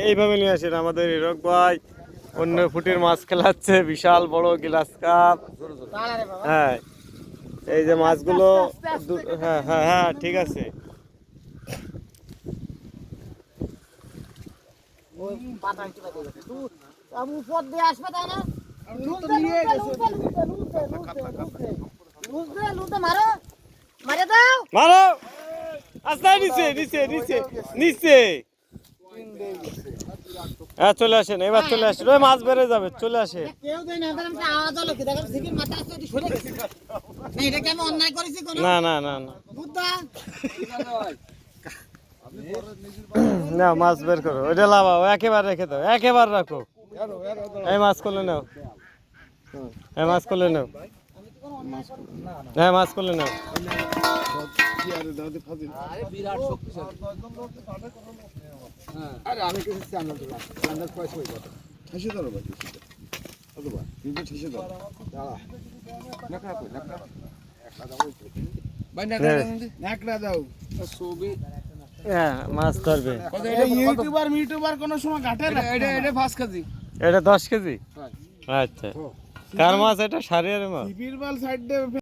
এইভাবে নিয়ে আসেন আমাদের হিরক ভাই অন্য ফুটির মাছ খেলাচ্ছে, বিশাল বড় গ্লাস কাপ। হ্যাঁ এই যে মাছগুলো, হ্যাঁ হ্যাঁ হ্যাঁ ঠিক আছে। মারো আস্তে, নিচে নিচে নিচে নিচে। হ্যাঁ চলে আসেন, এবার চলে আসেন, ওই মাছ বেড়ে যাবে, চলে আসে। না না না না না, মাছ বের করো, ওইটা লাভাও, একেবারে রেখে দাও, একেবারে রাখো। এই মাছ করলে নাও, এই মাছ করলে নাও, হ্যাঁ মাছ করলে নাও। মাছ ধরবে ইউটিউবার কোন সময় ঘাটে না। এটা 5 কেজি, এটা 10 কেজি। আচ্ছা কার মাছ এটা? সারিয়ার মাছ। সিপির বাল সাইড